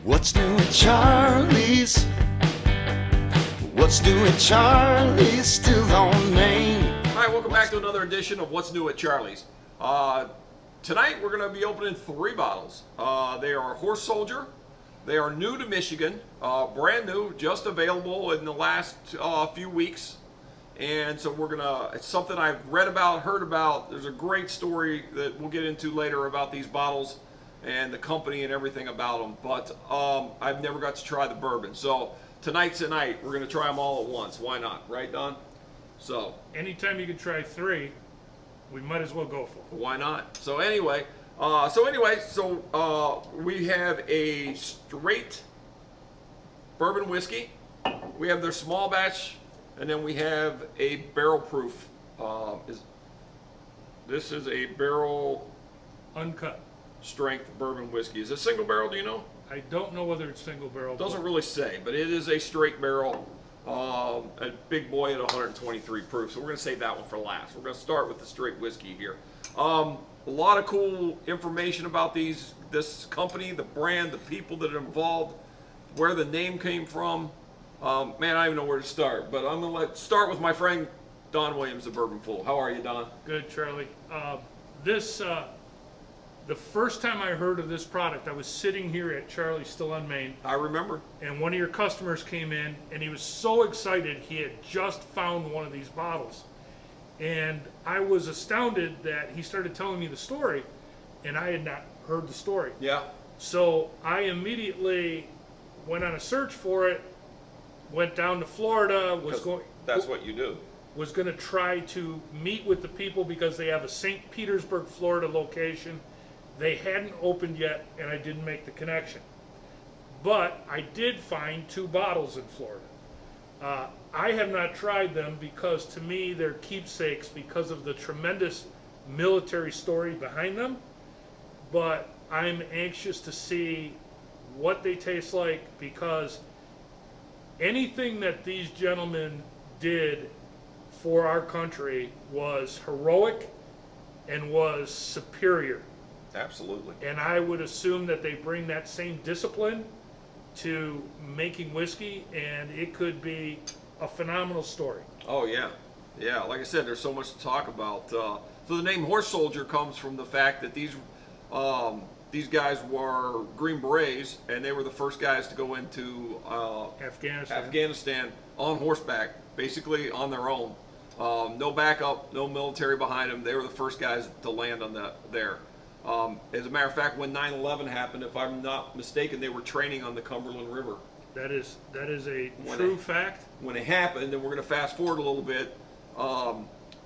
What's new at Charlie's? What's new at Charlie's? Still on Main. All right, welcome back to another edition of What's New at Charlie's. Tonight we're going to be opening 3 bottles. They are Horse Soldier. They are new to Michigan, brand new, just available in the last few weeks. And so it's something I've read about, heard about. There's a great story that we'll get into later about these bottles and the company and everything about them. But I've never got to try the bourbon. So tonight's the night. We're going to try them all at once. Why not? Right, Don? So anytime you can try 3, we might as well go for it. Why not? So anyway, we have a straight bourbon whiskey. We have their small batch, and then we have a barrel proof. This is a barrel Uncut. strength bourbon whiskey. Is it single barrel? Do you know? I don't know whether it's single barrel. Doesn't really say, but it is a straight barrel. A big boy at 123 proof. So we're going to save that one for last. We're going to start with the straight whiskey here. A lot of cool information about this company, the brand, the people that are involved, where the name came from. Man, I don't even know where to start, but I'm going to start with my friend Don Williams, the Bourbon Fool. How are you, Don? Good, Charlie. The first time I heard of this product, I was sitting here at Charlie's, still on Main, I remember. and one of your customers came in, and he was so excited he had just found one of these bottles. And I was astounded that he started telling me the story, and I had not heard the story. Yeah. So I immediately went on a search for it, went down to Florida, That's what you do. was going to try to meet with the people because they have a St. Petersburg, Florida location. They hadn't opened yet, and I didn't make the connection. But I did find 2 bottles in Florida. I have not tried them because, to me, they're keepsakes because of the tremendous military story behind them. But I'm anxious to see what they taste like, because anything that these gentlemen did for our country was heroic and was superior. Absolutely. And I would assume that they bring that same discipline to making whiskey, and it could be a phenomenal story. Oh yeah, yeah. Like I said, there's so much to talk about. So the name Horse Soldier comes from the fact that these guys were Green Berets, and they were the first guys to go into Afghanistan on horseback, basically on their own. No backup, no military behind them. They were the first guys to land on there. As a matter of fact, when 9/11 happened, if I'm not mistaken, they were training on the Cumberland River. That is a true fact. When it happened, and we're going to fast forward a little bit,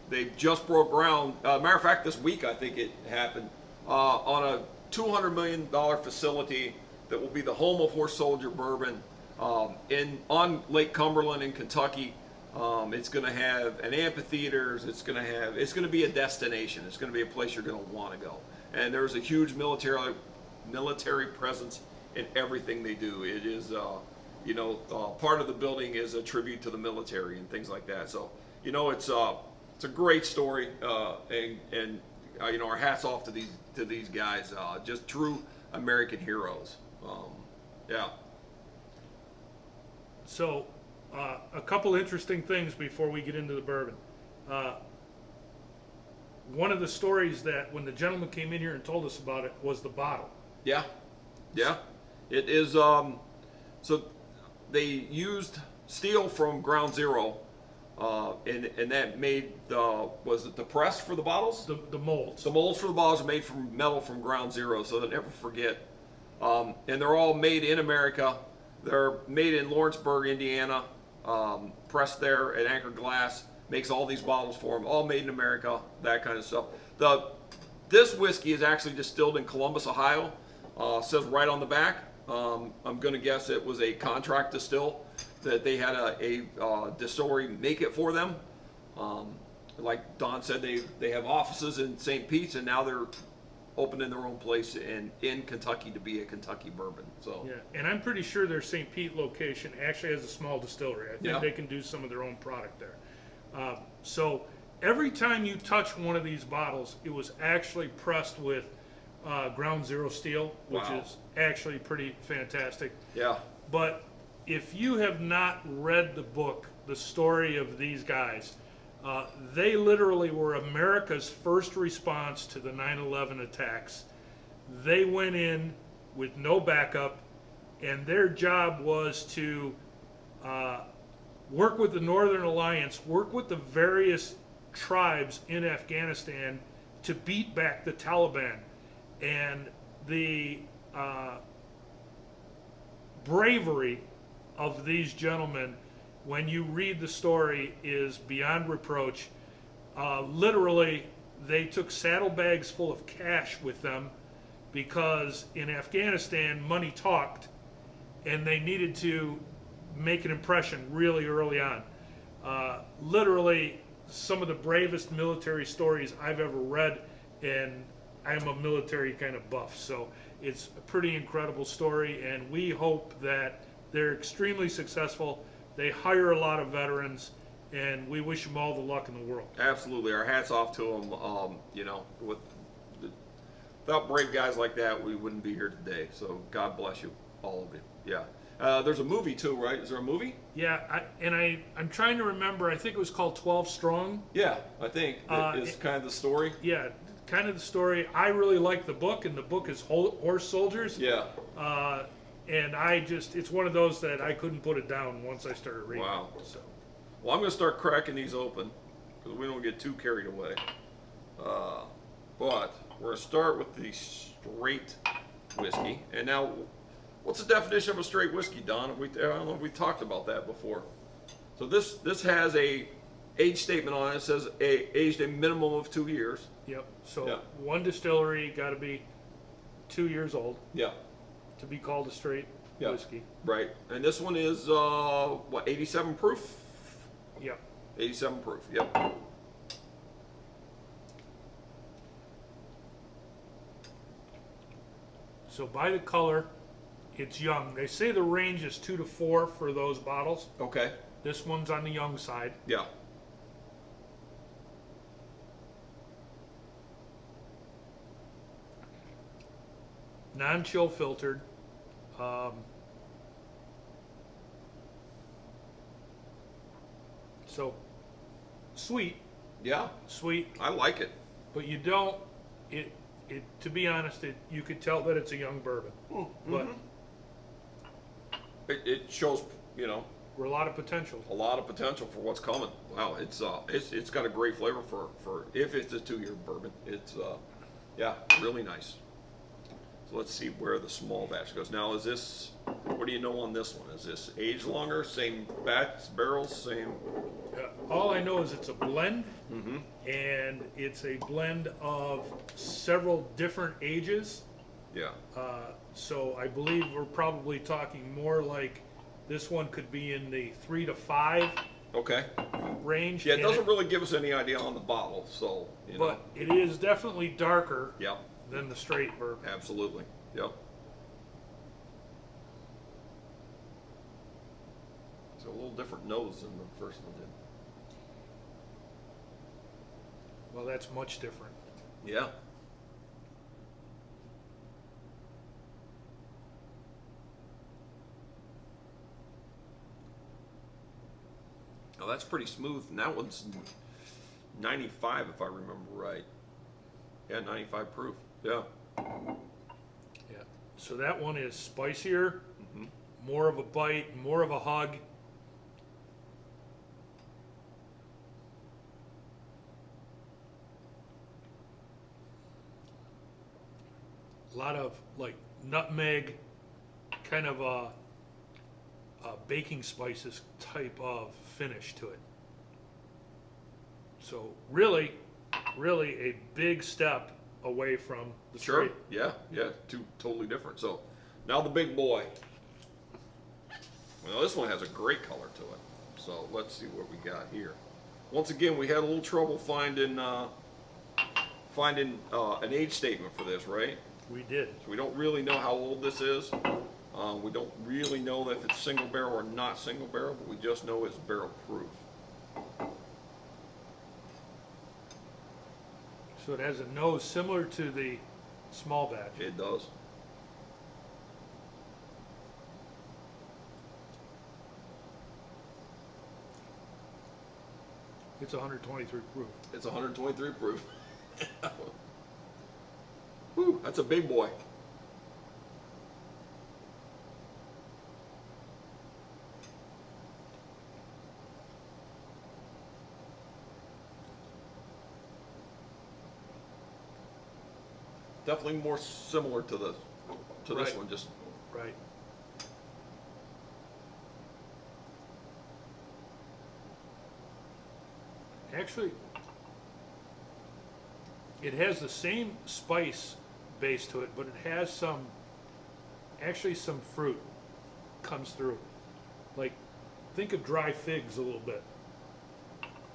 they just broke ground. Matter of fact, this week I think it happened, on a $200 million facility that will be the home of Horse Soldier Bourbon on Lake Cumberland in Kentucky. It's going to have an amphitheater. It's going to be a destination. It's going to be a place you're going to want to go. And there's a huge military presence in everything they do. It is, part of the building is a tribute to the military and things like that. So, it's a great story, and our hats off to these guys. Just true American heroes. Yeah. So, a couple interesting things before we get into the bourbon. One of the stories that when the gentleman came in here and told us about it was the bottle. Yeah. It is. So they used steel from Ground Zero, and that made was it the press for the bottles? The molds. The molds for the bottles are made from metal from Ground Zero, so they never forget. And they're all made in America. They're made in Lawrenceburg, Indiana. Pressed there at Anchor Glass. Makes all these bottles for them, all made in America, that kind of stuff. This whiskey is actually distilled in Columbus, Ohio. Says right on the back. I'm going to guess it was a contract distill that they had a distillery make it for them. Like Don said, they have offices in St. Pete's, and now they're opening their own place in Kentucky to be a Kentucky bourbon. So yeah, and I'm pretty sure their St. Pete location actually has a small distillery. I think they can do some of their own product there. So every time you touch one of these bottles, it was actually pressed with Ground Zero steel, which Wow. is actually pretty fantastic. Yeah. But if you have not read the book, the story of these guys, they literally were America's first response to the 9/11 attacks. They went in with no backup, and their job was to work with the Northern Alliance, work with the various tribes in Afghanistan to beat back the Taliban. And the bravery of these gentlemen, when you read the story, is beyond reproach. Literally, they took saddlebags full of cash with them because in Afghanistan, money talked, and they needed to make an impression really early on. Literally, some of the bravest military stories I've ever read, and I'm a military kind of buff, so it's a pretty incredible story, and we hope that they're extremely successful. They hire a lot of veterans, and we wish them all the luck in the world. Absolutely. Our hats off to them. Without brave guys like that, we wouldn't be here today. So God bless you, all of you. Yeah. There's a movie too, right? Is there a movie? Yeah, I'm trying to remember. I think it was called 12 Strong. Yeah, I think it's kind of the story. Yeah, kind of the story. I really like the book, and the book is Horse Soldiers. Yeah. And it's one of those that I couldn't put it down once I started reading. Wow. So. Well, I'm going to start cracking these open because we don't get too carried away. But we're going to start with the straight whiskey. And now, what's the definition of a straight whiskey, Don? I don't know if we talked about that before. So this has a age statement on it. It says aged a minimum of 2 years. Yep. So Yeah. one distillery got to be 2 years old Yeah. to be called a straight Yeah. whiskey. Right. And this one is 87 proof? Yep. 87 proof. Yep. So by the color, it's young. They say the range is 2 to 4 for those bottles. Okay. This one's on the young side. Yeah. Non-chill filtered. So sweet, Yeah. sweet, I like it. but you don't. It to be honest, you could tell that it's a young bourbon, but It shows, we're a lot of potential. a lot of potential for what's coming. Wow, it's got a great flavor for if it's a 2 year bourbon. It's really nice. So let's see where the small batch goes. Now is this, what do you know on this one? Is this aged longer, same batch, barrels, same? All I know is it's a blend, and it's a blend of several different ages. Yeah. So I believe we're probably talking more like this one could be in the 3 to 5 Okay. range. Yeah, it and doesn't really give us any idea on the bottle, so, But it is definitely darker Yep, than the straight bourbon. absolutely. Yep. It's a little different nose than the first one did. Well, that's much different. Yeah. Oh, that's pretty smooth. And that one's 95, if I remember right. Yeah, 95 proof. Yeah. Yeah. So that one is spicier, more of a bite, more of a hug. A lot of like nutmeg, kind of a baking spices type of finish to it. So really a big step away from the Sure. straight. Yeah, yeah. Two totally different. So now the big boy. Well, this one has a great color to it. So let's see what we got here. Once again, we had a little trouble finding an age statement for this, right? We did. So we don't really know how old this is. We don't really know if it's single barrel or not single barrel, but we just know it's barrel proof. So it has a nose similar to the Small batch. It does. It's 123 proof. It's 123 proof. Whew, that's a big boy. Definitely more similar to this Right. one. Just Right. Actually, it has the same spice base to it, but it has some fruit comes through. Like, think of dry figs a little bit.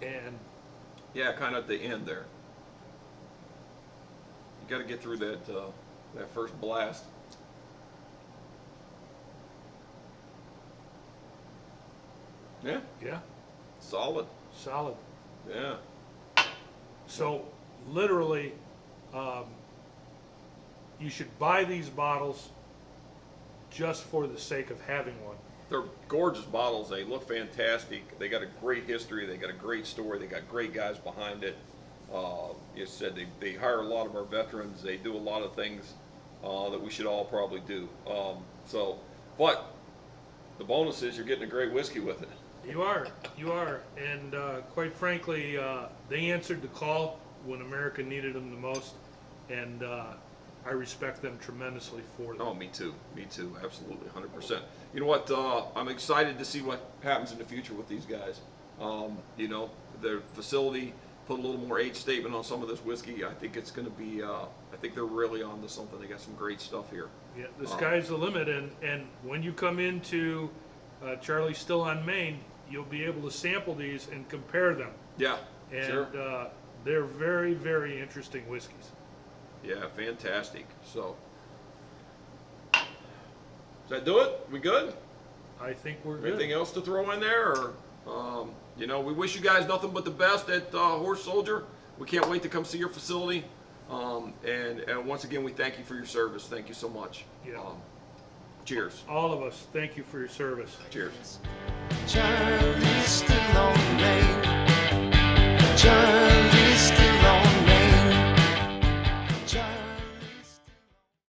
And yeah, kind of at the end there. You got to get through that that first blast. Yeah, yeah, solid. solid. Yeah. So literally, you should buy these bottles just for the sake of having one. They're gorgeous bottles. They look fantastic. They got a great history. They got a great story. They got great guys behind it. You said they hire a lot of our veterans. They do a lot of things that we should all probably do. But the bonus is you're getting a great whiskey with it. You are, and quite frankly, they answered the call when America needed them the most, and I respect them tremendously for that. Oh, me too. Me too. Absolutely, 100%. You know what? I'm excited to see what happens in the future with these guys. You know, their facility put a little more age statement on some of this whiskey. I think it's going to be. I think they're really on to something. They got some great stuff here. Yeah, the sky's the limit, and when you come into Charlie's Still on Main, you'll be able to sample these and compare them. Yeah. And Sure. they're very, very interesting whiskeys. Yeah, fantastic. So, does that do it? We good? I think we're good. Anything else to throw in there? Or, you know, we wish you guys nothing but the best at Horse Soldier. We can't wait to come see your facility. And once again, we thank you for your service. Thank you so much. Yeah. Cheers. All of us, thank you for your service. Cheers. Charlie's still on Main.